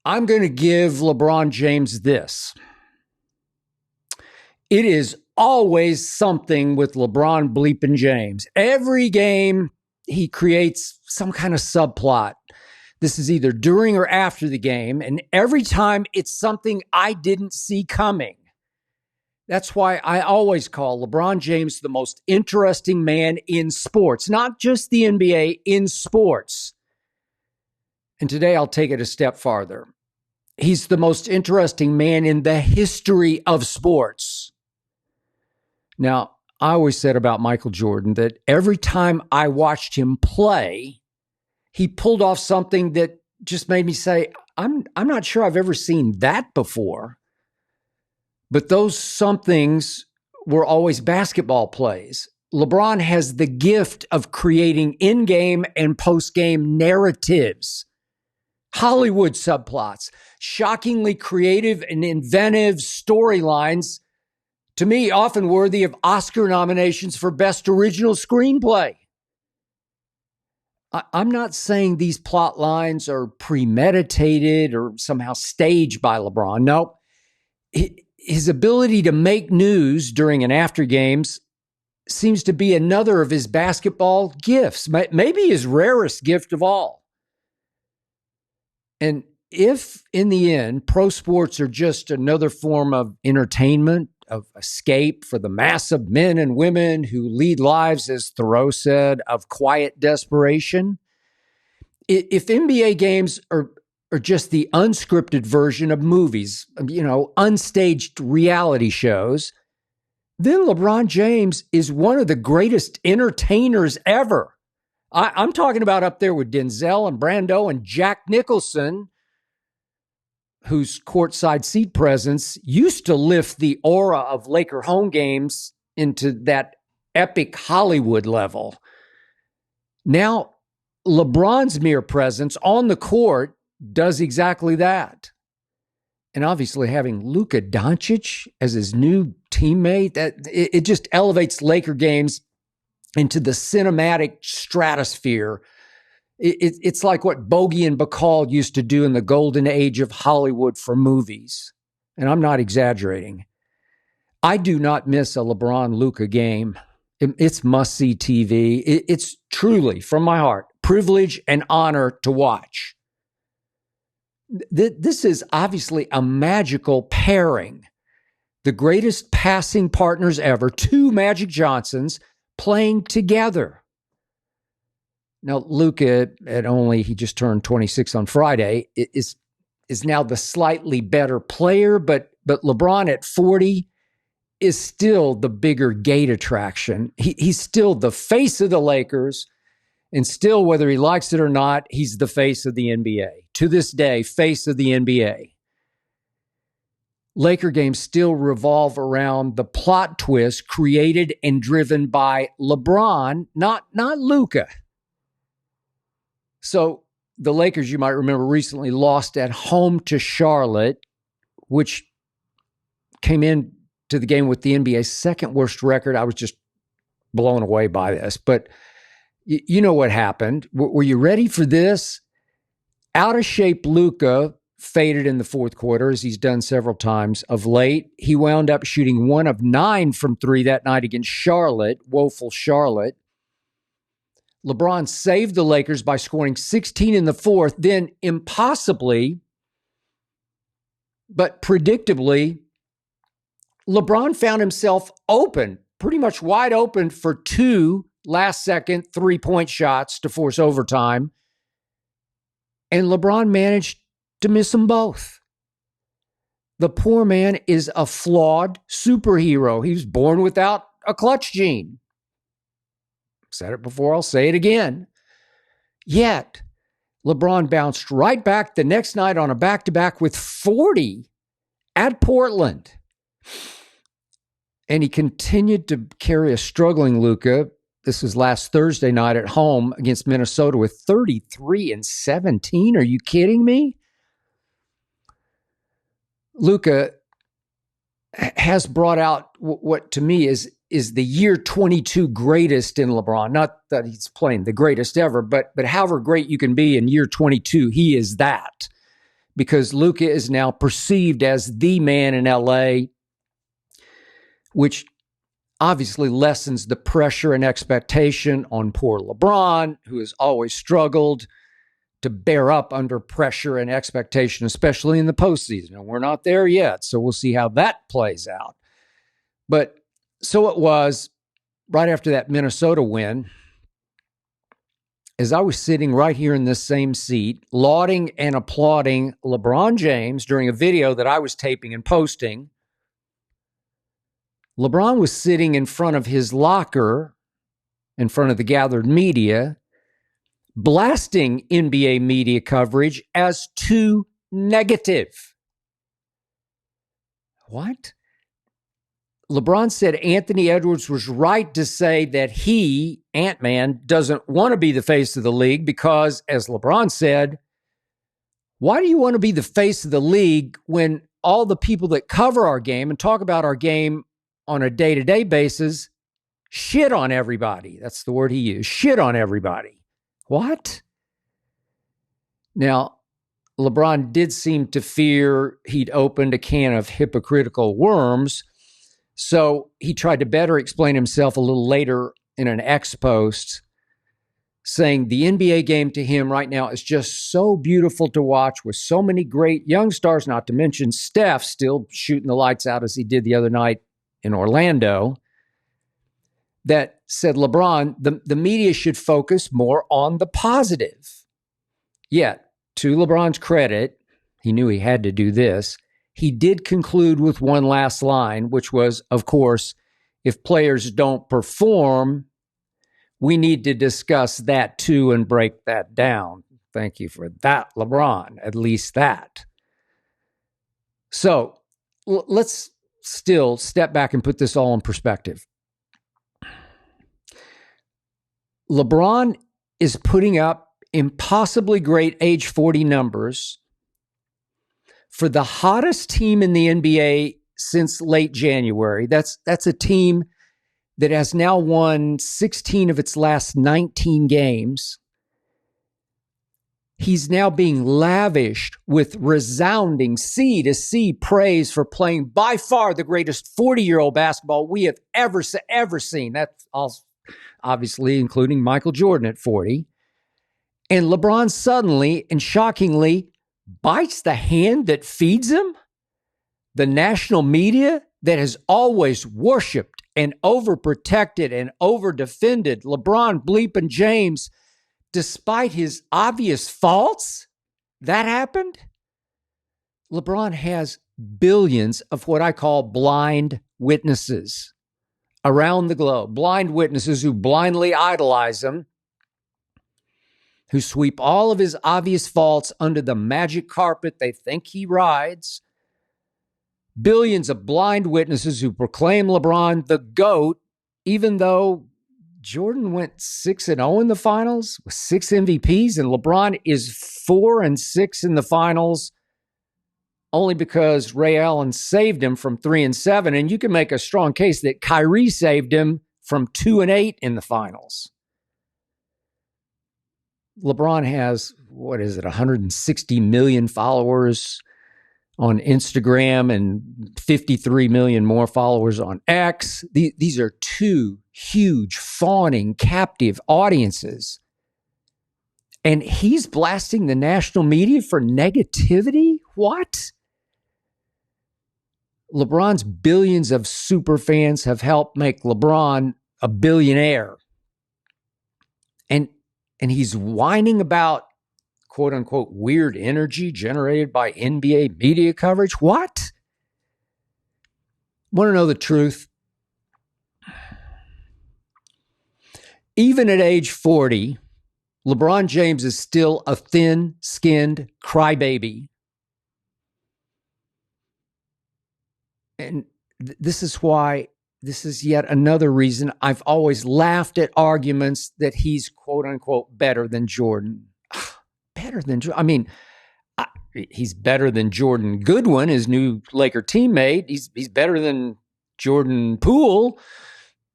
I'm going to give LeBron James this. It is always something with LeBron bleeping James. Every game, he creates some kind of subplot. This is either during or after the game, and every time it's something I didn't see coming. That's why I always call LeBron James the most interesting man in sports, not just the NBA, in sports. And today I'll take it a step farther. He's the most interesting man in the history of sports. Now, I always said about Michael Jordan that every time I watched him play, he pulled off something that just made me say, I'm not sure I've ever seen that before. But those somethings were always basketball plays. LeBron has the gift of creating in-game and post-game narratives, Hollywood subplots, shockingly creative and inventive storylines, to me, often worthy of Oscar nominations for Best Original Screenplay. I'm not saying these plot lines are premeditated or somehow staged by LeBron. No, his ability to make news during and after games seems to be another of his basketball gifts, maybe his rarest gift of all. And if, in the end, pro sports are just another form of entertainment, of escape for the mass of men and women who lead lives, as Thoreau said, of quiet desperation, if NBA games are just the unscripted version of movies, unstaged reality shows, then LeBron James is one of the greatest entertainers ever. I'm talking about up there with Denzel and Brando and Jack Nicholson, whose courtside seat presence used to lift the aura of Laker home games into that epic Hollywood level. Now, LeBron's mere presence on the court does exactly that. And obviously having Luka Doncic as his new teammate, it just elevates Laker games into the cinematic stratosphere. It's like what Bogey and Bacall used to do in the golden age of Hollywood for movies. And I'm not exaggerating. I do not miss a LeBron-Luka game. It's must-see TV. It's truly, from my heart, privilege and honor to watch. This is obviously a magical pairing. The greatest passing partners ever, two Magic Johnsons playing together. Now, Luka, he just turned 26 on Friday, is now the slightly better player, but LeBron at 40 is still the bigger gate attraction. He's still the face of the Lakers, and still, whether he likes it or not, he's the face of the NBA. To this day, face of the NBA. Laker games still revolve around the plot twist created and driven by LeBron, not Luka. So the Lakers, you might remember, recently lost at home to Charlotte, which came in to the game with the NBA's second worst record. I was just blown away by this. But you know what happened. Were you ready for this? Out of shape Luka faded in the fourth quarter, as he's done several times of late. He wound up shooting 1 of 9 from 3 that night against Charlotte, woeful Charlotte. LeBron saved the Lakers by scoring 16 in the fourth. Then, impossibly, but predictably, LeBron found himself open, pretty much wide open for 2 last-second three-point shots to force overtime. And LeBron managed to miss them both. The poor man is a flawed superhero. He was born without a clutch gene. Said it before, I'll say it again. Yet, LeBron bounced right back the next night on a back-to-back with 40 at Portland. And he continued to carry a struggling Luka. This was last Thursday night at home against Minnesota with 33 and 17. Are you kidding me? Luka has brought out what to me is the year 22 greatest in LeBron. Not that he's playing the greatest ever, but however great you can be in year 22, he is that. because Luka is now perceived as the man in LA, which obviously lessens the pressure and expectation on poor LeBron, who has always struggled to bear up under pressure and expectation, especially in the postseason. And we're not there yet, so we'll see how that plays out. But so it was right after that Minnesota win, as I was sitting right here in this same seat, lauding and applauding LeBron James during a video that I was taping and posting. LeBron was sitting in front of his locker, in front of the gathered media, blasting NBA media coverage as too negative. What? LeBron said Anthony Edwards was right to say that he, Ant-Man, doesn't want to be the face of the league because, as LeBron said, why do you want to be the face of the league when all the people that cover our game and talk about our game on a day-to-day basis shit on everybody? That's the word he used, shit on everybody. What? Now, LeBron did seem to fear he'd opened a can of hypocritical worms, so he tried to better explain himself a little later in an X post, saying the NBA game to him right now is just so beautiful to watch with so many great young stars, not to mention Steph still shooting the lights out as he did the other night in Orlando, that said, LeBron, the media should focus more on the positive. Yet, to LeBron's credit, he knew he had to do this. He did conclude with one last line, which was, of course, if players don't perform, we need to discuss that too and break that down. Thank you for that, LeBron, at least that. So let's still step back and put this all in perspective. LeBron is putting up impossibly great age 40 numbers for the hottest team in the NBA since late January. That's a team that has now won 16 of its last 19 games. He's now being lavished with resounding C-to-C praise for playing by far the greatest 40-year-old basketball we have ever seen. That's obviously including Michael Jordan at 40. And LeBron suddenly and shockingly bites the hand that feeds him. The national media that has always worshipped and overprotected and overdefended LeBron bleeping James, despite his obvious faults, that happened. LeBron has billions of what I call blind witnesses around the globe, blind witnesses who blindly idolize him, who sweep all of his obvious faults under the magic carpet they think he rides. Billions of blind witnesses who proclaim LeBron the GOAT, even though Jordan went 6-0 in the finals with 6 MVPs, and LeBron is 4-6 in the finals only because Ray Allen saved him from 3-7. And you can make a strong case that Kyrie saved him from 2-8 in the finals. LeBron has, 160 million followers on Instagram and 53 million more followers on X. These are two huge, fawning, captive audiences. And he's blasting the national media for negativity? What? LeBron's billions of super fans have helped make LeBron a billionaire. And he's whining about, quote unquote, weird energy generated by NBA media coverage. What? Want to know the truth? Even at age 40, LeBron James is still a thin-skinned crybaby. And this is yet another reason I've always laughed at arguments that he's, quote unquote, better than Jordan. Better than Jordan. I mean, he's better than Jordan Goodwin, his new Laker teammate. He's better than Jordan Poole,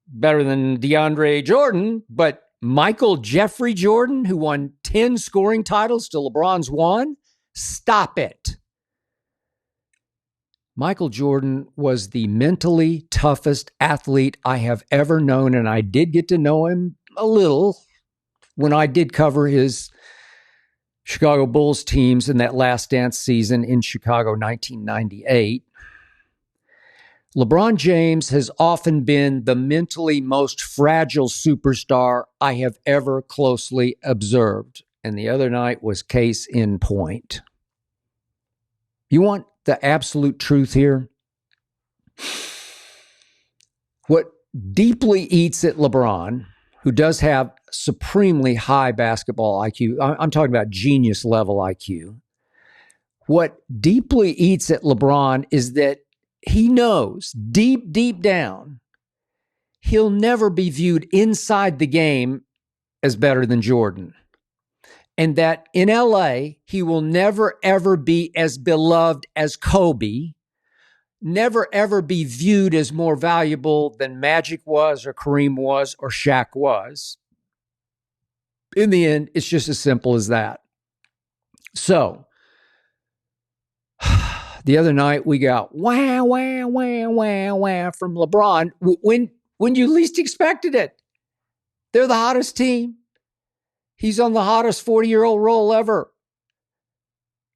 better than DeAndre Jordan. But Michael Jeffrey Jordan, who won 10 scoring titles to LeBron's one, Stop it. Michael Jordan was the mentally toughest athlete I have ever known, and I did get to know him a little when I did cover his Chicago Bulls teams in that Last Dance season in Chicago, 1998. LeBron James has often been the mentally most fragile superstar I have ever closely observed, and the other night was case in point. You want the absolute truth here? What deeply eats at LeBron, who does have supremely high basketball IQ, I'm talking about genius level IQ. What deeply eats at LeBron is that he knows deep, deep down, he'll never be viewed inside the game as better than Jordan. And that in LA, he will never, ever be as beloved as Kobe, never, ever be viewed as more valuable than Magic was or Kareem was or Shaq was. In the end, it's just as simple as that. So, the other night we got wah, wah, wah, wah, wah from LeBron when you least expected it. They're the hottest team. He's on the hottest 40-year-old roll ever.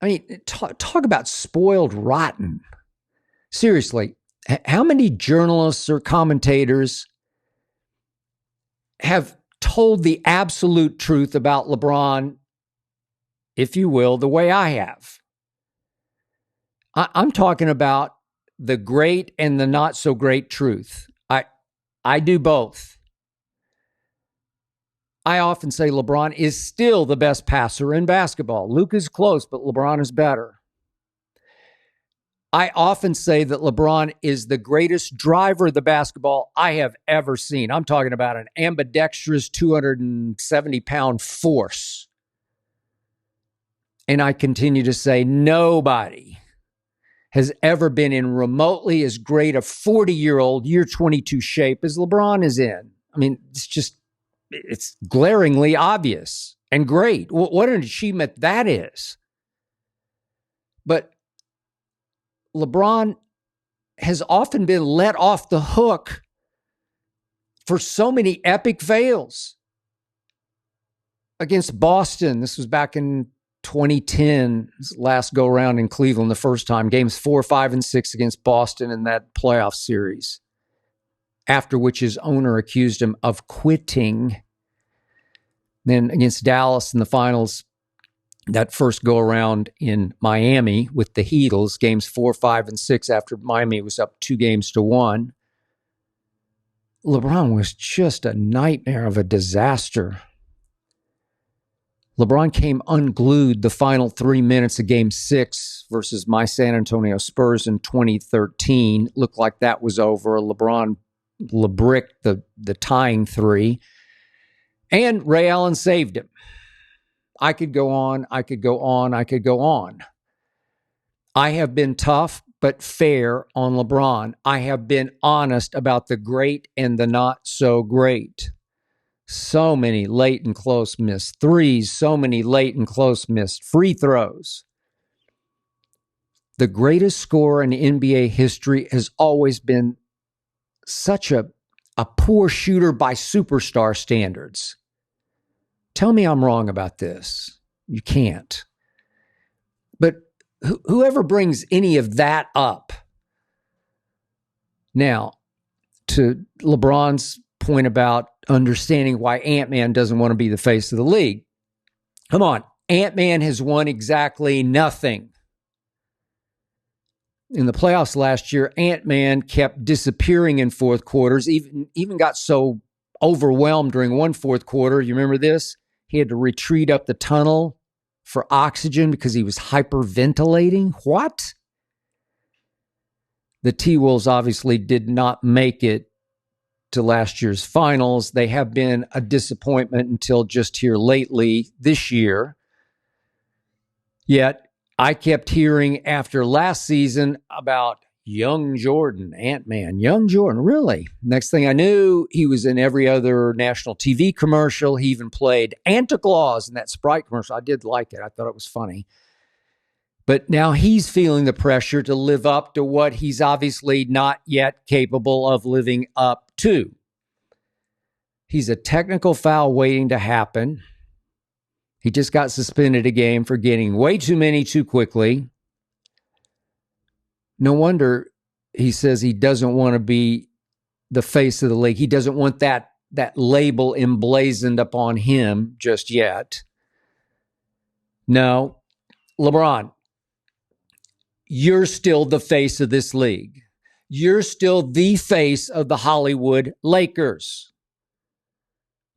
I mean, talk about spoiled rotten. Seriously, how many journalists or commentators have told the absolute truth about LeBron, if you will, the way I have? I'm talking about the great and the not so great truth. I do both. I often say LeBron is still the best passer in basketball. Luke is close, but LeBron is better. I often say that LeBron is the greatest driver of the basketball I have ever seen. I'm talking about an ambidextrous 270-pound force. And I continue to say nobody has ever been in remotely as great a 40-year-old, year 22 shape as LeBron is in. I mean, it's glaringly obvious and great. What an achievement that is. But LeBron has often been let off the hook for so many epic fails. Against Boston, this was back in 2010, last go around in Cleveland the first time, games 4, 5, and 6 against Boston in that playoff series, after which his owner accused him of quitting. Then against Dallas in the finals, that first go around in Miami with the Heatles, games 4, 5, and 6 after Miami was up 2-1. LeBron was just a nightmare of a disaster. LeBron came unglued the final 3 minutes of Game 6 versus my San Antonio Spurs in 2013. Looked like that was over. LeBron LeBricked the tying 3. And Ray Allen saved him. I could go on. I have been tough but fair on LeBron. I have been honest about the great and the not so great. So many late and close missed threes, so many late and close missed free throws. The greatest scorer in NBA history has always been such a poor shooter by superstar standards. Tell me I'm wrong about this. You can't. But whoever brings any of that up. Now, to LeBron's point about understanding why Ant-Man doesn't want to be the face of the league. Come on, Ant-Man has won exactly nothing. In the playoffs last year, Ant-Man kept disappearing in fourth quarters, even got so overwhelmed during one fourth quarter. You remember this? He had to retreat up the tunnel for oxygen because he was hyperventilating. What? The T-Wolves obviously did not make it to last year's finals. They have been a disappointment until just here lately this year. Yet, I kept hearing after last season about young Jordan, Ant-Man, young Jordan, really? Next thing I knew, he was in every other national TV commercial. He even played Santa Claus in that Sprite commercial. I did like it. I thought it was funny. But now he's feeling the pressure to live up to what he's obviously not yet capable of living up to. He's a technical foul waiting to happen. He just got suspended a game for getting way too many too quickly. No wonder he says he doesn't want to be the face of the league. He doesn't want that label emblazoned upon him just yet. No, LeBron, you're still the face of this league. You're still the face of the Hollywood Lakers.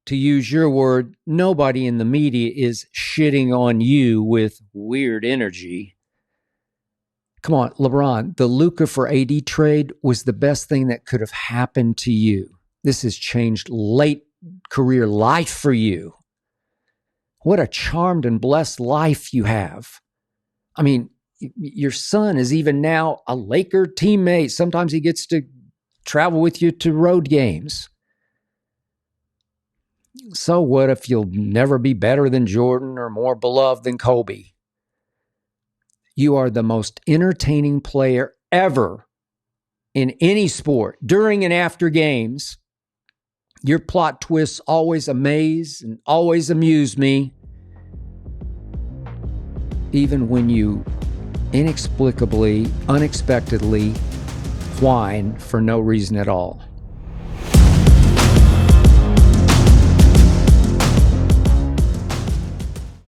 To use your word, nobody in the media is shitting on you with weird energy. Come on, LeBron, the Luka for AD trade was the best thing that could have happened to you. This has changed late career life for you. What a charmed and blessed life you have. I mean, your son is even now a Laker teammate. Sometimes he gets to travel with you to road games. So what if you'll never be better than Jordan or more beloved than Kobe? You are the most entertaining player ever in any sport. During and after games, your plot twists always amaze and always amuse me, even when you inexplicably, unexpectedly whine for no reason at all.